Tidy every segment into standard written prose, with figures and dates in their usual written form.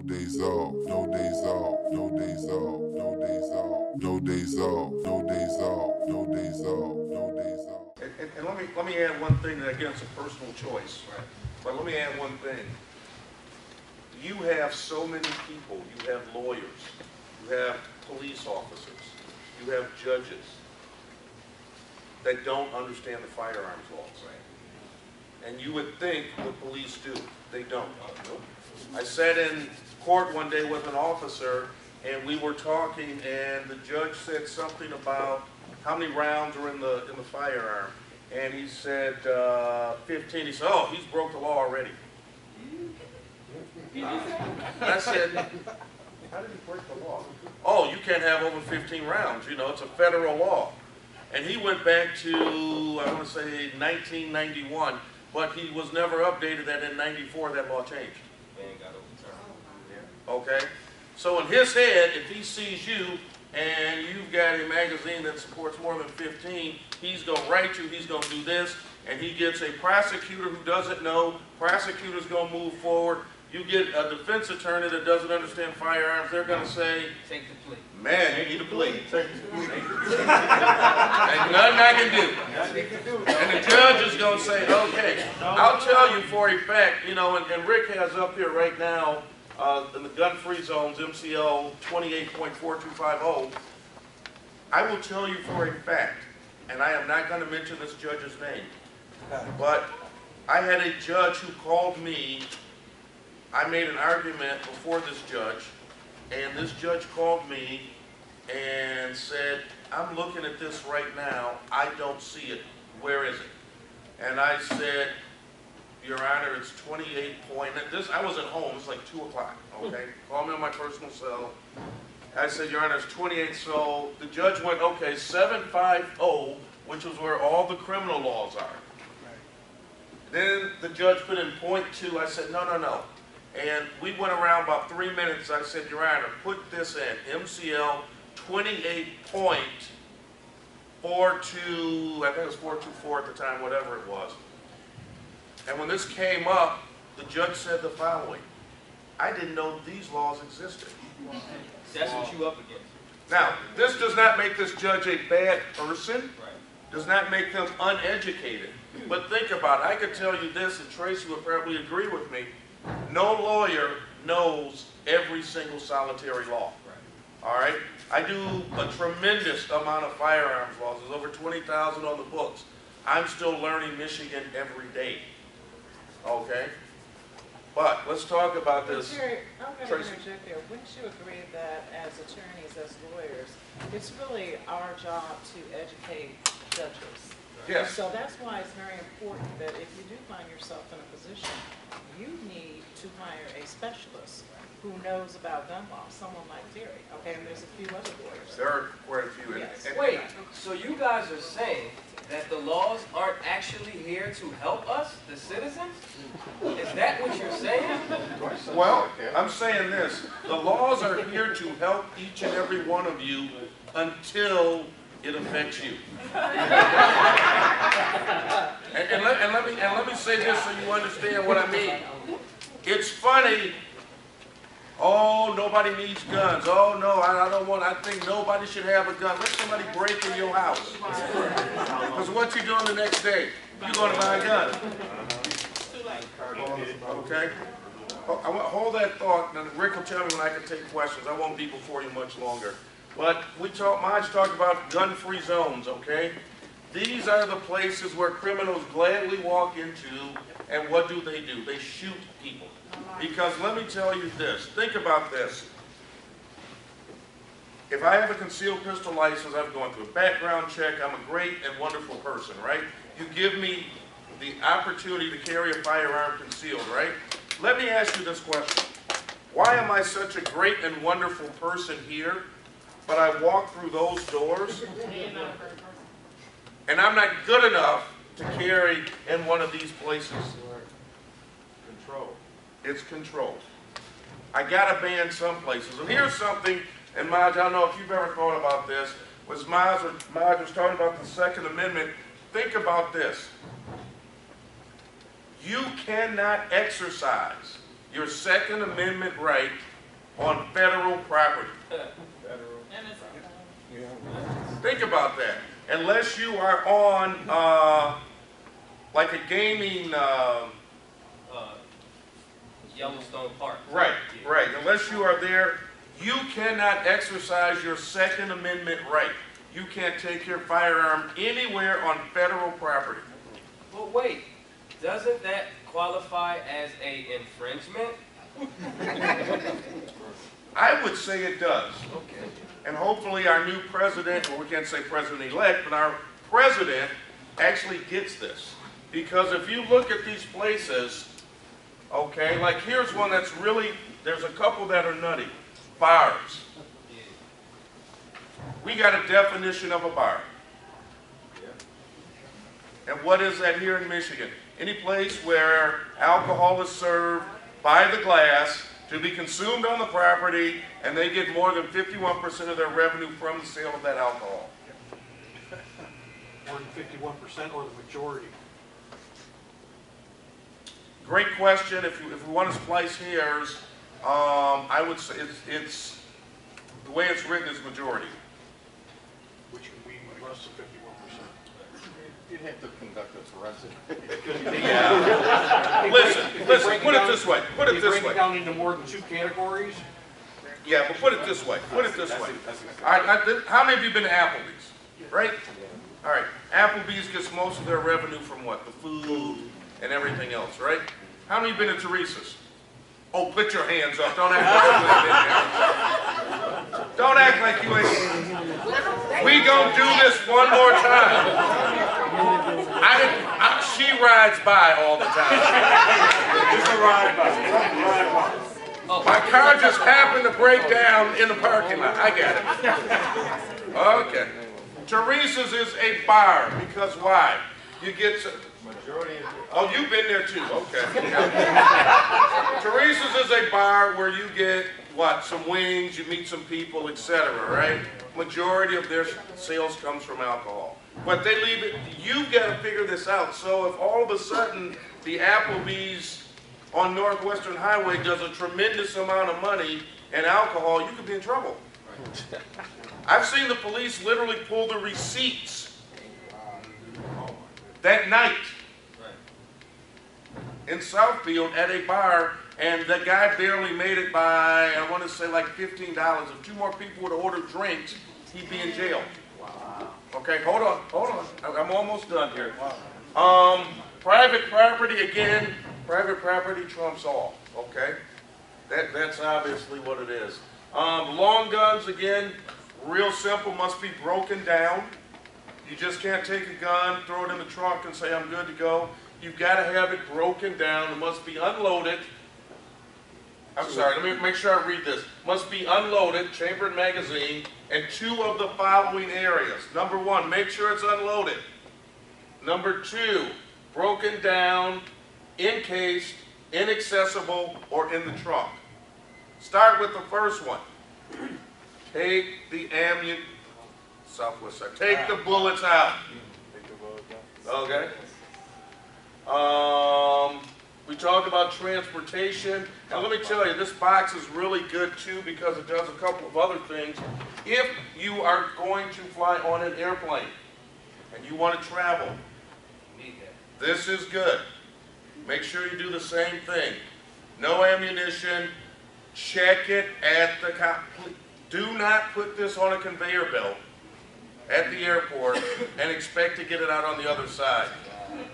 days off, no days off, no days off, no days off, no days off, no days off, no days off, no days off. And let me add one thing that, again, it's a personal choice. Right. But let me add one thing. You have so many people. You have lawyers. You have police officers. You have judges that don't understand the firearms laws. Right. And you would think the police do. They don't. Nope. I sat in court one day with an officer, and we were talking, and the judge said something about how many rounds are in the firearm. And he said 15. He said, "Oh, he's broke the law already." I said, "How did he break the law?" "Oh, you can't have over 15 rounds. You know, it's a federal law." And he went back to, I want to say, 1991, but he was never updated that in 94 that law changed. Okay? So in his head, if he sees you and you've got a magazine that supports more than 15, he's going to write you, he's going to do this, and he gets a prosecutor who doesn't know, prosecutor's going to move forward. You get a defense attorney that doesn't understand firearms, they're going to say, "Take the plea. Man, you need a plea. Take the plea. Ain't nothing I can do." And the judge is going to say, "Okay, I'll tell you for a fact," you know, and Rick has up here right now, in the gun-free zones, MCL 28.4250, I will tell you for a fact, and I am not going to mention this judge's name, but I had a judge who called me. I made an argument before this judge, and this judge called me and said, "I'm looking at this right now. I don't see it. Where is it?" And I said, "Your Honor, it's 28 point." This, I was at home. It's like 2 o'clock. Okay, call me on my personal cell. I said, "Your Honor, it's 28." So the judge went, "Okay, 750, which is where all the criminal laws are." Then the judge put in .2. I said, "No, no, no." And we went around about 3 minutes. I said, "Your Honor, put this in, MCL 28.42, I think it was 424 at the time, whatever it was." And when this came up, the judge said the following: "I didn't know these laws existed." That's what you up against. Now, this does not make this judge a bad person, does not make them uneducated. But think about it. I could tell you this, and Tracy would probably agree with me. No lawyer knows every single solitary law. All right? I do a tremendous amount of firearms laws. There's over 20,000 on the books. I'm still learning Michigan every day. Okay? But let's talk about this. Terry, I'm going to interject there. Wouldn't you agree that as attorneys, as lawyers, it's really our job to educate judges? Yes. So that's why it's very important that if you do find yourself in a position, you need to hire a specialist who knows about gun law, someone like Terry. Okay, and there's a few other lawyers. There are quite a few. Yes. Wait, so you guys are saying that the laws aren't actually here to help us, the citizens? Is that what you're saying? Well, I'm saying this. The laws are here to help each and every one of you until it affects you. and let me say this so you understand what I mean. It's funny. "Oh, nobody needs guns. Oh, no, I don't want, I think nobody should have a gun." Let somebody break in your house. Because what you doing the next day? You're going to buy a gun. Okay? Hold that thought, and Rick will tell me when I can take questions. I won't be before you much longer. But Marge talked about gun-free zones, okay? These are the places where criminals gladly walk into, and what do? They shoot people. Because let me tell you this, think about this. If I have a concealed pistol license, I've gone through a background check, I'm a great and wonderful person, right? You give me the opportunity to carry a firearm concealed, right? Let me ask you this question. Why am I such a great and wonderful person here, but I walk through those doors and I'm not good enough to carry in one of these places? Control. It's control. I gotta ban some places. And here's something, and Maj, I don't know if you've ever thought about this, was Maj was talking about the Second Amendment. Think about this. You cannot exercise your Second Amendment right on federal property. And it's, Think about that. Unless you are on like a gaming, Yellowstone Park. right, right. Unless you are there, you cannot exercise your Second Amendment right. You can't take your firearm anywhere on federal property. But wait, doesn't that qualify as a infringement? I would say it does. Okay. And hopefully our new president, or we can't say president-elect, but our president actually gets this. Because if you look at these places, okay, like here's one that's really, there's a couple that are nutty. Bars. We got a definition of a bar. And what is that here in Michigan? Any place where alcohol is served by the glass to be consumed on the property, and they get more than 51% of their revenue from the sale of that alcohol. More than 51% or the majority? Great question. If we want to splice hairs, I would say it's the way it's written is majority. Which would be less than 51%. You'd have to conduct a forensic. Yeah. Listen, put it this way. Put it this Break way. it down into more than 2 categories? Yeah, but put it this way. Put it this way. All right, how many of you been to Applebee's? Right? All right. Applebee's gets most of their revenue from what? The food and everything else, right? How many of you been to Teresa's? Oh, put your hands up. Don't act like you ain't been there. Don't act like you ain't. We gonna do this one more time. She rides by all the time. Just a ride by. My car just happened to break down in the parking lot. I get it. Okay. Teresa's is a bar because why? You get some. Oh, you've been there too. Okay. Teresa's is a bar where you get what? Some wings, you meet some people, etc. Right? Majority of their sales comes from alcohol. But they leave it. You've got to figure this out. So if all of a sudden the Applebee's on Northwestern Highway does a tremendous amount of money in alcohol, you could be in trouble. I've seen the police literally pull the receipts that night in Southfield at a bar, and the guy barely made it by, I want to say like $15. If 2 more people would have ordered drinks, he'd be in jail. Okay, hold on. I'm almost done here. Private property, again, private property trumps all, okay? That's obviously what it is. Long guns, again, real simple, must be broken down. You just can't take a gun, throw it in the trunk and say, I'm good to go. You've got to have it broken down. It must be unloaded. I'm sorry, let me make sure I read this. Must be unloaded, chambered magazine, in 2 of the following areas. Number 1, make sure it's unloaded. Number 2, broken down, encased, inaccessible, or in the trunk. Start with the first one. Take the ammunition, southwest side. Take the bullets out. Okay. We talked about transportation, and let me tell you, this box is really good too because it does a couple of other things. If you are going to fly on an airplane and you want to travel, this is good. Make sure you do the same thing. No ammunition. Check it at the do not put this on a conveyor belt at the airport and expect to get it out on the other side.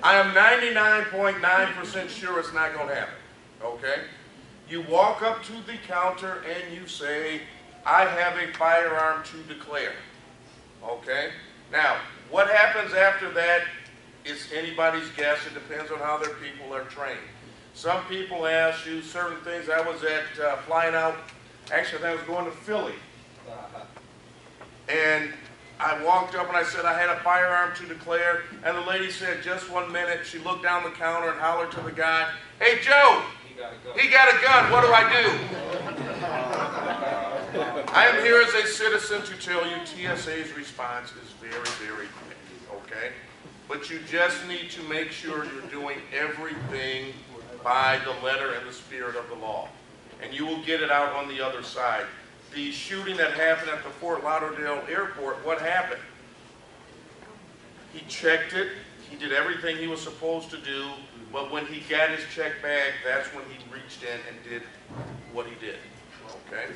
I am 99.9% sure it's not going to happen, okay? You walk up to the counter and you say, I have a firearm to declare, okay? Now, what happens after that is anybody's guess. It depends on how their people are trained. Some people ask you certain things. I was at flying out, actually I was going to Philly, and I walked up and I said I had a firearm to declare, and the lady said, just 1 minute. She looked down the counter and hollered to the guy, hey Joe, he got a gun, what do I do? I am here as a citizen to tell you TSA's response is very, very quick, okay? But you just need to make sure you're doing everything by the letter and the spirit of the law. and you will get it out on the other side. The shooting that happened at the Fort Lauderdale airport, what happened? He checked it, he did everything he was supposed to do, but when he got his check bag, that's when he reached in and did what he did. Okay?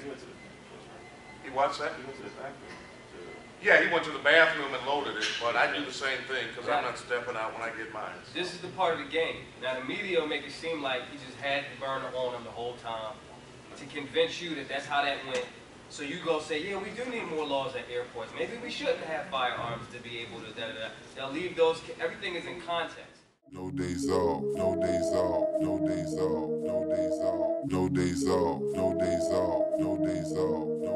He watched that? Yeah, he went to the bathroom and loaded it, but I do the same thing because I'm not stepping out when I get mine. This is the part of the game. Now the media will make it seem like he just had the burner on him the whole time to convince you that that's how that went. So you go say, yeah, we do need more laws at airports. Maybe we shouldn't have firearms to be able to da-da-da. They'll leave those, everything is in context. No days off, no days off, no days off, no days off, no days off, no days off, no days off.